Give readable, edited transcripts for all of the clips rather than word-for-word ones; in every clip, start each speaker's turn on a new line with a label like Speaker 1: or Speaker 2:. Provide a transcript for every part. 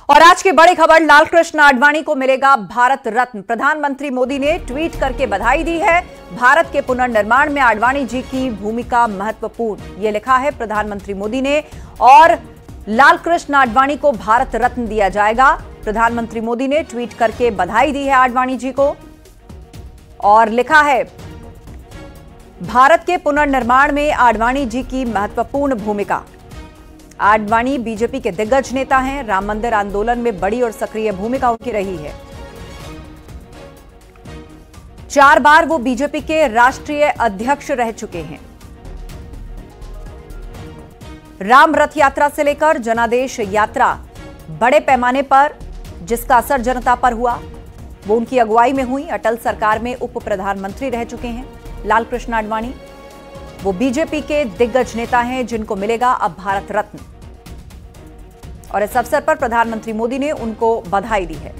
Speaker 1: और आज की बड़ी खबर, लालकृष्ण आडवाणी को मिलेगा भारत रत्न। प्रधानमंत्री मोदी ने ट्वीट करके बधाई दी है। भारत के पुनर्निर्माण में आडवाणी जी की भूमिका महत्वपूर्ण, ये लिखा है प्रधानमंत्री मोदी ने। और लालकृष्ण आडवाणी को भारत रत्न दिया जाएगा। प्रधानमंत्री मोदी ने ट्वीट करके बधाई दी है आडवाणी जी को और लिखा है, भारत के पुनर्निर्माण में आडवाणी जी की महत्वपूर्ण भूमिका। आडवाणी बीजेपी के दिग्गज नेता हैं। राम मंदिर आंदोलन में बड़ी और सक्रिय भूमिका उनकी रही है। 4 बार वो बीजेपी के राष्ट्रीय अध्यक्ष रह चुके हैं। राम रथ यात्रा से लेकर जनादेश यात्रा बड़े पैमाने पर जिसका असर जनता पर हुआ, वो उनकी अगुवाई में हुई। अटल सरकार में उप प्रधानमंत्री रह चुके हैं लालकृष्ण आडवाणी। वो बीजेपी के दिग्गज नेता हैं जिनको मिलेगा अब भारत रत्न। और इस अवसर पर प्रधानमंत्री मोदी ने उनको बधाई दी है।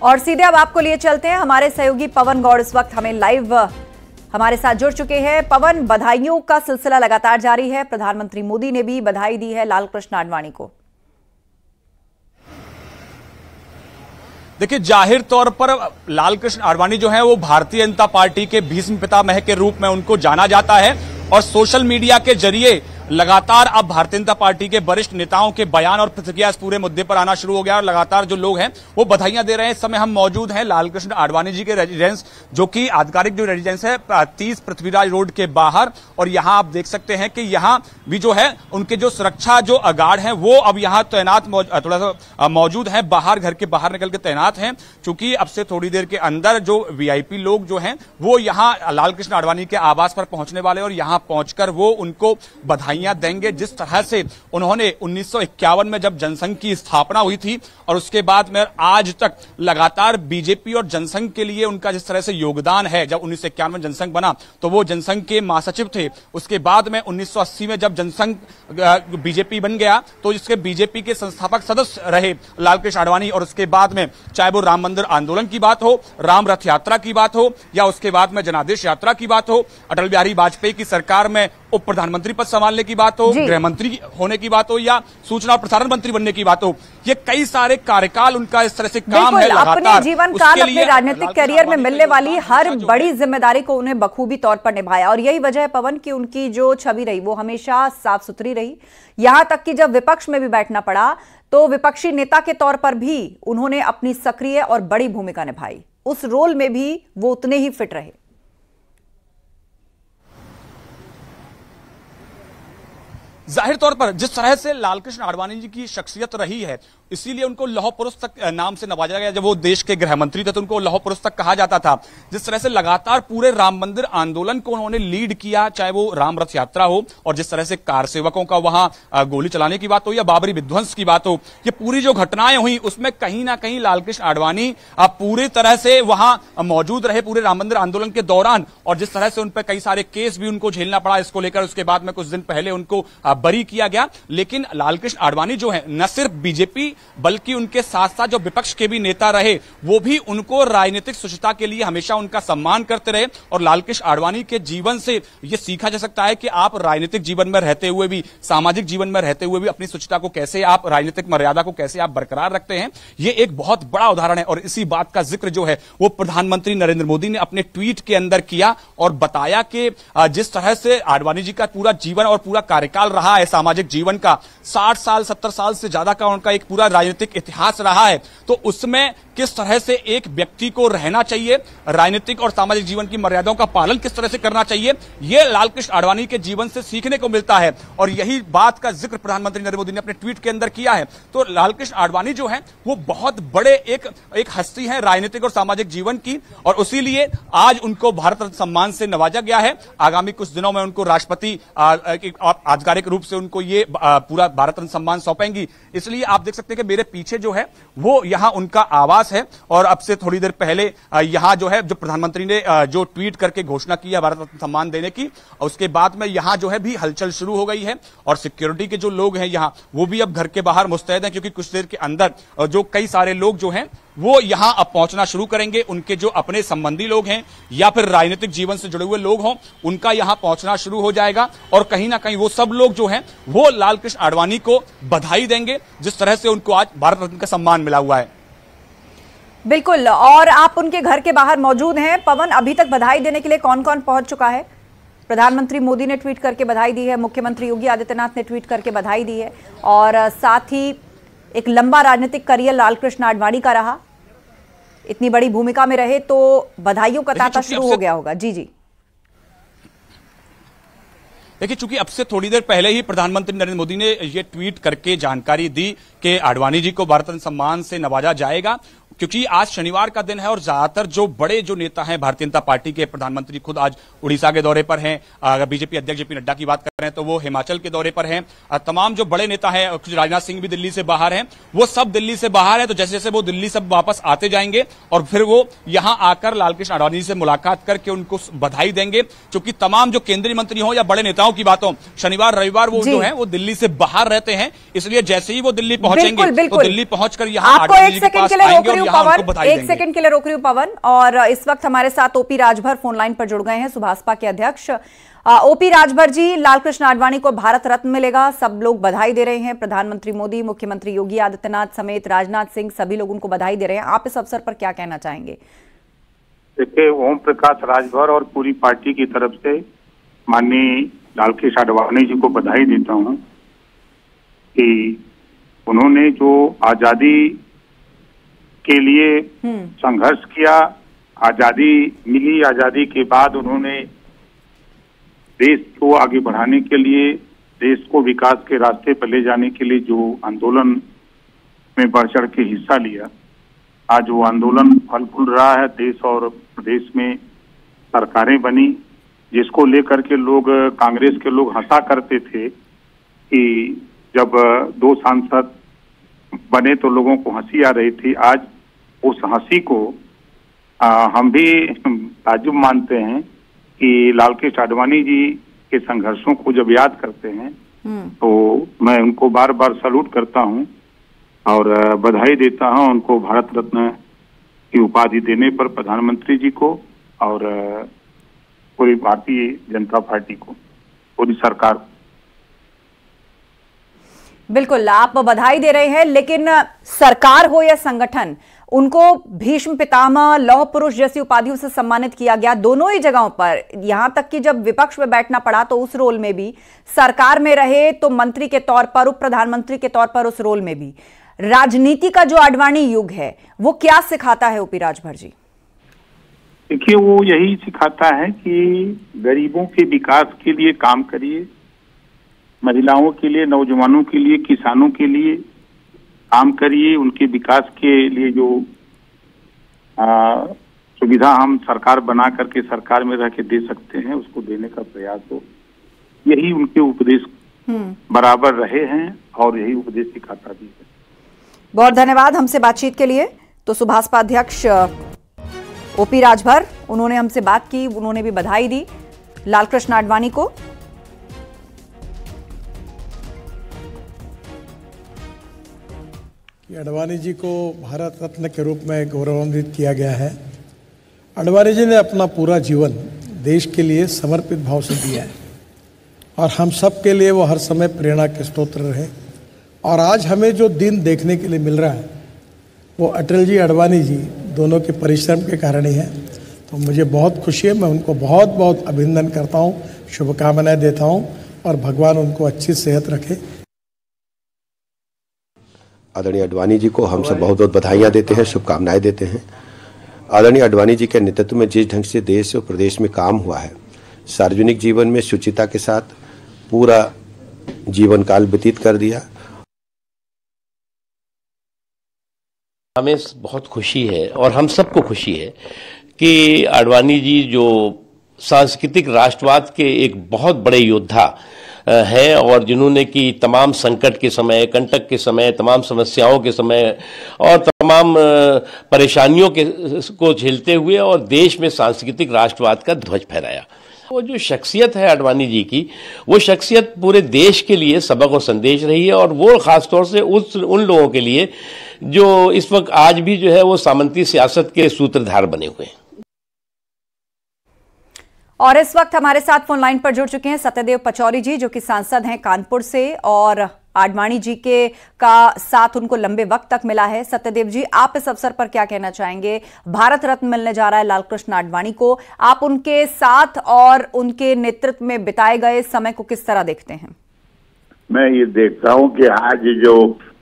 Speaker 1: और सीधे अब आपको लिए चलते हैं, हमारे सहयोगी पवन गौड़ इस वक्त हमें लाइव हमारे साथ जुड़ चुके हैं। पवन, बधाइयों का सिलसिला लगातार जारी है। प्रधानमंत्री मोदी ने भी बधाई दी है लालकृष्ण आडवाणी को।
Speaker 2: देखिए, जाहिर तौर पर लालकृष्ण आडवाणी जो है वो भारतीय जनता पार्टी के भीष्म पितामह के रूप में उनको जाना जाता है। और सोशल मीडिया के जरिए लगातार अब भारतीय जनता पार्टी के वरिष्ठ नेताओं के बयान और प्रतिक्रिया इस पूरे मुद्दे पर आना शुरू हो गया और लगातार जो लोग हैं वो बधाइयां दे रहे हैं। इस समय हम मौजूद हैं लालकृष्ण आडवाणी जी के रेजिडेंस, जो कि आधिकारिक जो रेजिडेंस है 30 पृथ्वीराज रोड के बाहर। और यहां आप देख सकते हैं कि यहां भी जो है उनके जो सुरक्षा जो गार्ड हैं वो अब यहां तैनात थोड़ा सा मौजूद है, बाहर घर के बाहर निकल के तैनात हैं। चूंकि अब से थोड़ी देर के अंदर जो वीआईपी लोग जो हैं वो यहां लालकृष्ण आडवाणी के आवास पर पहुंचने वाले और यहां पहुंचकर वो उनको बधाई देंगे। जिस तरह से उन्होंने 1951 में जब जनसंघ की स्थापना हुई थी और उसके बाद में आज तक लगातार बीजेपी और जनसंघ के लिए उनका जिस तरह से योगदान है। जब 1951 में जनसंघ बना तो वो जनसंघ के महासचिव थे। उसके बाद में 1980 में जब जनसंघ बीजेपी बन गया तो इसके बीजेपी के संस्थापक सदस्य रहे लालकृष्ण आडवाणी। और उसके बाद में चाहे वो राम मंदिर आंदोलन की बात हो, राम रथ यात्रा की बात हो, या उसके बाद में जनादेश यात्रा की बात हो, अटल बिहारी वाजपेयी की सरकार में उप प्रधानमंत्री पद संभालने की बात हो, गृह मंत्री होने की बात हो, या सूचना और प्रसारण मंत्री बनने की बात हो, ये कई सारे कार्यकाल उनका इस तरह से काम है लगातार।
Speaker 1: अपने जीवन काल, अपने राजनीतिक करियर में मिलने वाली हर बड़ी जिम्मेदारी को उन्हें बखूबी तौर पर निभाया। और यही वजह है पवन की उनकी जो छवि रही वो हमेशा साफ सुथरी रही। यहां तक कि जब विपक्ष में भी बैठना पड़ा तो विपक्षी नेता के तौर पर भी उन्होंने अपनी सक्रिय और बड़ी भूमिका निभाई। उस रोल में भी वो उतने ही फिट रहे।
Speaker 2: जाहिर तौर पर जिस तरह से लालकृष्ण आडवाणी जी की शख्सियत रही है, इसीलिए उनको लौह पुरुष तक नाम से नवाजा गया। जब वो देश के गृह मंत्री थे तो उनको लौह पुरुष तक कहा जाता था। जिस तरह से लगातार पूरे राम मंदिर आंदोलन को उन्होंने लीड किया, चाहे वो राम रथ यात्रा हो और जिस तरह से कार सेवकों का वहां गोली चलाने की बात हो या बाबरी विध्वंस की बात हो, ये पूरी जो घटनाएं हुई उसमें कहीं ना कहीं लालकृष्ण आडवाणी पूरी तरह से वहां मौजूद रहे पूरे राम मंदिर आंदोलन के दौरान। और जिस तरह से उन पर कई सारे केस भी उनको झेलना पड़ा इसको लेकर, उसके बाद में कुछ दिन पहले उनको बरी किया गया। लेकिन लालकृष्ण आडवाणी जो है न सिर्फ बीजेपी बल्कि उनके साथ साथ जो विपक्ष के भी नेता रहे वो भी उनको राजनीतिक शुचिता के लिए हमेशा उनका सम्मान करते रहे। और लालकृष्ण आडवाणी के जीवन से ये सीखा जा सकता है कि आप राजनीतिक जीवन में रहते हुए भी, सामाजिक जीवन में रहते हुए भी अपनी शुचिता को कैसे, आप राजनीतिक मर्यादा को कैसे आप बरकरार रखते हैं। ये एक बहुत बड़ा उदाहरण है। और इसी बात का जिक्र जो है वो प्रधानमंत्री नरेंद्र मोदी ने अपने ट्वीट के अंदर किया और बताया कि जिस तरह से आडवाणी जी का पूरा जीवन और पूरा कार्यकाल रहा है, सामाजिक जीवन का 60 साल 70 साल से ज्यादा का उनका एक पूरा राजनीतिक इतिहास रहा है, तो उसमें किस तरह से एक व्यक्ति को रहना चाहिए, राजनीतिक और सामाजिक जीवन की मर्यादाओं का पालन किस तरह से करना चाहिए, यह लालकृष्ण आडवाणी के जीवन से सीखने को मिलता है। और यही बात का जिक्र प्रधानमंत्री नरेंद्र मोदी ने अपने ट्वीट के अंदर किया है। तो लालकृष्ण आडवाणी जो है वो बहुत बड़े एक हस्ती है राजनीतिक और सामाजिक जीवन की। और इसीलिए आज उनको भारत रत्न सम्मान से नवाजा गया है। आगामी कुछ दिनों में उनको राष्ट्रपति आधिकारिक रूप से उनको ये पूरा भारत रत्न सम्मान सौंपेंगी। इसलिए आप देख सकते हैं कि मेरे पीछे जो है वो यहां उनका आवास है। और अब से थोड़ी देर पहले यहां जो है जो प्रधानमंत्री ने जो ट्वीट करके घोषणा की है भारत रत्न सम्मान देने की, उसके बाद में यहां जो है भी हलचल शुरू हो गई है। और सिक्योरिटी के जो लोग हैं यहां वो भी अब घर के बाहर मुस्तैद हैं, क्योंकि कुछ देर के अंदर जो कई सारे लोग जो हैं वो यहां अब पहुंचना शुरू करेंगे। उनके जो अपने संबंधी लोग हैं या फिर राजनीतिक जीवन से जुड़े हुए लोग हों, उनका यहां पहुंचना शुरू हो जाएगा और कहीं ना कहीं वो सब लोग जो हैं वो लालकृष्ण आडवाणी को बधाई देंगे, जिस तरह से उनको आज भारत रत्न का सम्मान मिला हुआ है।
Speaker 1: बिल्कुल, और आप उनके घर के बाहर मौजूद हैं। पवन, अभी तक बधाई देने के लिए कौन कौन पहुंच चुका है? प्रधानमंत्री मोदी ने ट्वीट करके बधाई दी है, मुख्यमंत्री योगी आदित्यनाथ ने ट्वीट करके बधाई दी है और साथ ही एक लंबा राजनीतिक करियर लालकृष्ण आडवाणी का रहा। इतनी बड़ी भूमिका में रहे तो बधाइयों का तांता शुरू हो गया होगा। जी जी,
Speaker 2: देखिए, चूंकि अब से थोड़ी देर पहले ही प्रधानमंत्री नरेंद्र मोदी ने ये ट्वीट करके जानकारी दी कि आडवाणी जी को भारत रत्न सम्मान से नवाजा जाएगा, क्योंकि आज शनिवार का दिन है और ज्यादातर जो बड़े जो नेता हैं भारतीय जनता पार्टी के, प्रधानमंत्री खुद आज उड़ीसा के दौरे पर हैं, अगर बीजेपी अध्यक्ष जेपी नड्डा की बात कर रहे हैं तो वो हिमाचल के दौरे पर हैं, तमाम जो बड़े नेता हैं, कुछ राजनाथ सिंह भी दिल्ली से बाहर हैं, वो सब दिल्ली से बाहर है। तो जैसे जैसे वो दिल्ली से वापस आते जाएंगे और फिर वो यहां आकर लालकृष्ण आडवाणी से मुलाकात करके उनको बधाई देंगे, क्योंकि तमाम जो केंद्रीय मंत्री हो या बड़े नेताओं की बात हो, शनिवार रविवार वो जो है वो दिल्ली से बाहर रहते हैं, इसलिए जैसे ही वो दिल्ली पहुंचेंगे तो दिल्ली पहुंचकर यहाँ आडवाणी जी के पास आएंगे और यहाँ उनको बधाई देंगे।
Speaker 1: एक सेकंड के लिए रोक रही हूं पवन, और इस वक्त हमारे साथ ओपी राजभर फोन लाइन पर जुड़ गए हैं, सुभाषपा के अध्यक्ष। ओपी राजभर जी, लालकृष्ण आडवाणी को भारत रत्न मिलेगा, सब लोग बधाई दे रहे हैं, प्रधानमंत्री मोदी, मुख्यमंत्री योगी आदित्यनाथ समेत राजनाथ सिंह सभी लोग उनको बधाई दे रहे हैं, आप इस अवसर पर क्या कहना चाहेंगे?
Speaker 3: देखिए, ओम प्रकाश राजभर और पूरी पार्टी की तरफ से माननीय लालकृष्ण आडवाणी जी को बधाई देता हूं कि उन्होंने जो आजादी के लिए संघर्ष किया, आजादी मिली, आजादी के बाद उन्होंने देश को आगे बढ़ाने के लिए, देश को विकास के रास्ते पर ले जाने के लिए जो आंदोलन में बढ़ चढ़ के हिस्सा लिया, आज वो आंदोलन फल फूल रहा है। देश और प्रदेश में सरकारें बनी, जिसको लेकर के लोग, कांग्रेस के लोग हंसा करते थे कि जब 2 सांसद बने तो लोगों को हंसी आ रही थी। आज उस हंसी को हम भी ताज्जुब मानते हैं कि लालकृष्ण आडवाणी जी के संघर्षों को जब याद करते हैं तो मैं उनको बार बार सैल्यूट करता हूं और बधाई देता हूं उनको भारत रत्न की उपाधि देने पर, प्रधानमंत्री जी को और पूरी भारतीय जनता पार्टी को, पूरी सरकार को।
Speaker 1: बिल्कुल, आप बधाई दे रहे हैं, लेकिन सरकार हो या संगठन, उनको भीष्म पितामह, लौह पुरुष जैसी उपाधियों से सम्मानित किया गया दोनों ही जगहों पर। यहां तक कि जब विपक्ष में बैठना पड़ा तो उस रोल में भी, सरकार में रहे तो मंत्री के तौर पर, उप प्रधानमंत्री के तौर पर उस रोल में भी। राजनीति का जो आडवाणी युग है वो क्या सिखाता है ओपी राजभर जी?
Speaker 3: देखिए, वो यही सिखाता है कि गरीबों के विकास के लिए काम करिए, महिलाओं के लिए, नौजवानों के लिए, किसानों के लिए काम करिए, उनके विकास के लिए जो सुविधा हम सरकार बना करके सरकार में रह के दे सकते हैं उसको देने का प्रयास हो। यही उनके उपदेश बराबर रहे हैं और यही उपदेश सिखाता भी है।
Speaker 1: बहुत धन्यवाद हमसे बातचीत के लिए। तो सुभाषपा अध्यक्ष ओपी राजभर, उन्होंने हमसे बात की, उन्होंने भी बधाई दी लालकृष्ण आडवाणी को।
Speaker 4: आडवाणी जी को भारत रत्न के रूप में गौरवान्वित किया गया है। आडवाणी जी ने अपना पूरा जीवन देश के लिए समर्पित भाव से दिया है और हम सब के लिए वो हर समय प्रेरणा के स्रोत रहे। और आज हमें जो दिन देखने के लिए मिल रहा है वो अटल जी, आडवाणी जी दोनों के परिश्रम के कारण ही है। तो मुझे बहुत खुशी है, मैं उनको बहुत बहुत अभिनंदन करता हूँ, शुभकामनाएं देता हूँ और भगवान उनको अच्छी सेहत रखे।
Speaker 5: आदरणीय आडवाणी जी को हम सब बहुत बहुत बधाइयाँ देते हैं, शुभकामनाएं देते हैं। आदरणीय आडवाणी जी के नेतृत्व में जिस ढंग से देश और प्रदेश में काम हुआ है, सार्वजनिक जीवन में शुचिता के साथ पूरा जीवन काल व्यतीत कर दिया।
Speaker 6: हमें बहुत खुशी है और हम सबको खुशी है कि आडवाणी जी जो सांस्कृतिक राष्ट्रवाद के एक बहुत बड़े योद्धा हैं और जिन्होंने कि तमाम संकट के समय, कंटक के समय, तमाम समस्याओं के समय और तमाम परेशानियों को झेलते हुए और देश में सांस्कृतिक राष्ट्रवाद का ध्वज फहराया। वो जो शख्सियत है आडवाणी जी की, वो शख्सियत पूरे देश के लिए सबक और संदेश रही है, और वो खासतौर से उन लोगों के लिए जो इस वक्त आज भी जो है वो सामंती सियासत के सूत्रधार बने हुए हैं।
Speaker 1: और इस वक्त हमारे साथ फोन लाइन पर जुड़ चुके हैं सत्यदेव पचौरी जी, जो कि सांसद हैं कानपुर से, और आडवाणी जी के का साथ उनको लंबे वक्त तक मिला है। सत्यदेव जी, आप इस अवसर पर क्या कहना चाहेंगे? भारत रत्न मिलने जा रहा है लालकृष्ण आडवाणी को, आप उनके साथ और उनके नेतृत्व में बिताए गए समय को किस तरह देखते हैं?
Speaker 7: मैं ये देखता हूं कि आज जो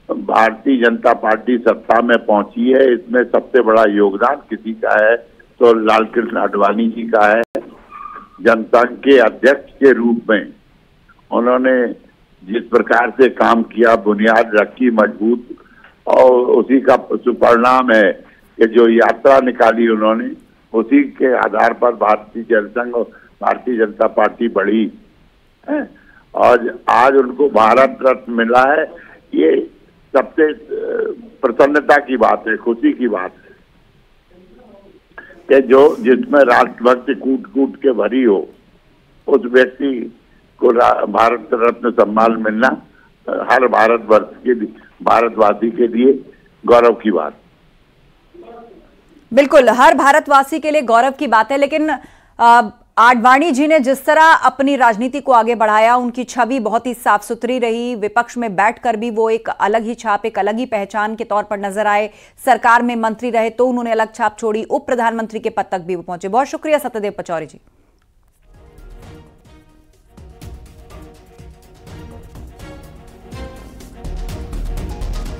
Speaker 7: भारतीय जनता पार्टी सत्ता में पहुंची है, इसमें सबसे बड़ा योगदान किसी का है तो लालकृष्ण आडवाणी जी का है। जनसंघ के अध्यक्ष के रूप में उन्होंने जिस प्रकार से काम किया, बुनियाद रखी मजबूत, और उसी का परिणाम है कि जो यात्रा निकाली उन्होंने, उसी के आधार पर भारतीय जनसंघ और भारतीय जनता पार्टी बढ़ी है, और आज उनको भारत रत्न मिला है। ये सबसे प्रसन्नता की बात है, खुशी की बात है कि जो जिसमें राष्ट्रभक्ति कूट कूट के भरी हो, उस व्यक्ति को भारत रत्न सम्मान मिलना हर भारतवर्ष के भारतवासी के लिए गौरव की बात।
Speaker 1: बिल्कुल, हर भारतवासी के लिए गौरव की बात है, लेकिन आडवाणी जी ने जिस तरह अपनी राजनीति को आगे बढ़ाया, उनकी छवि बहुत ही साफ सुथरी रही। विपक्ष में बैठकर भी वो एक अलग ही छाप, एक अलग ही पहचान के तौर पर नजर आए। सरकार में मंत्री रहे तो उन्होंने अलग छाप छोड़ी, उप प्रधानमंत्री के पद तक भी वो पहुंचे। बहुत शुक्रिया सत्यदेव पचौरी जी।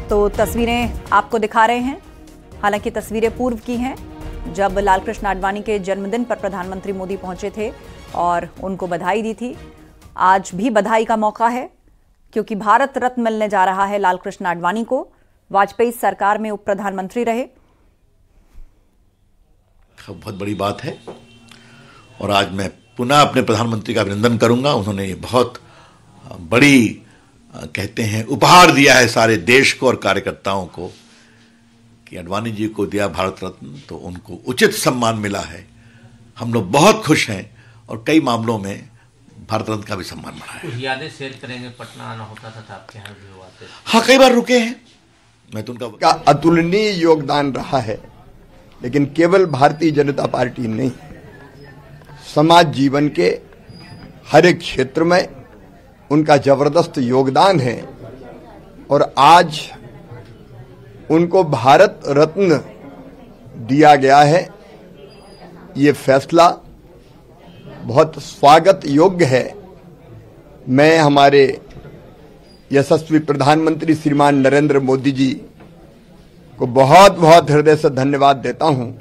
Speaker 1: तो तस्वीरें आपको दिखा रहे हैं, हालांकि तस्वीरें पूर्व की हैं, जब लालकृष्ण आडवाणी के जन्मदिन पर प्रधानमंत्री मोदी पहुंचे थे और उनको बधाई दी थी। आज भी बधाई का मौका है, क्योंकि भारत रत्न मिलने जा रहा है लालकृष्ण आडवाणी को। वाजपेयी सरकार में उप प्रधानमंत्री रहे।
Speaker 8: बहुत बड़ी बात है, और आज मैं पुनः अपने प्रधानमंत्री का अभिनंदन करूंगा। उन्होंने ये बहुत बड़ी कहते हैं उपहार दिया है सारे देश को और कार्यकर्ताओं को, कि आडवाणी जी को दिया भारत रत्न, तो उनको उचित सम्मान मिला है। हम लोग बहुत खुश हैं, और कई मामलों में भारत रत्न का भी सम्मान मिला है।
Speaker 9: कुछ यादें शेयर करेंगे? पटना आना होता था आपके यहाँ भी हुआ?
Speaker 8: हाँ, कई बार रुके हैं। मैं तो उनका
Speaker 10: अतुलनीय योगदान रहा है, लेकिन केवल भारतीय जनता पार्टी नहीं, समाज जीवन के हर एक क्षेत्र में उनका जबरदस्त योगदान है, और आज उनको भारत रत्न दिया गया है। ये फैसला बहुत स्वागत योग्य है। मैं हमारे यशस्वी प्रधानमंत्री श्रीमान नरेंद्र मोदी जी को बहुत बहुत हृदय से धन्यवाद देता हूं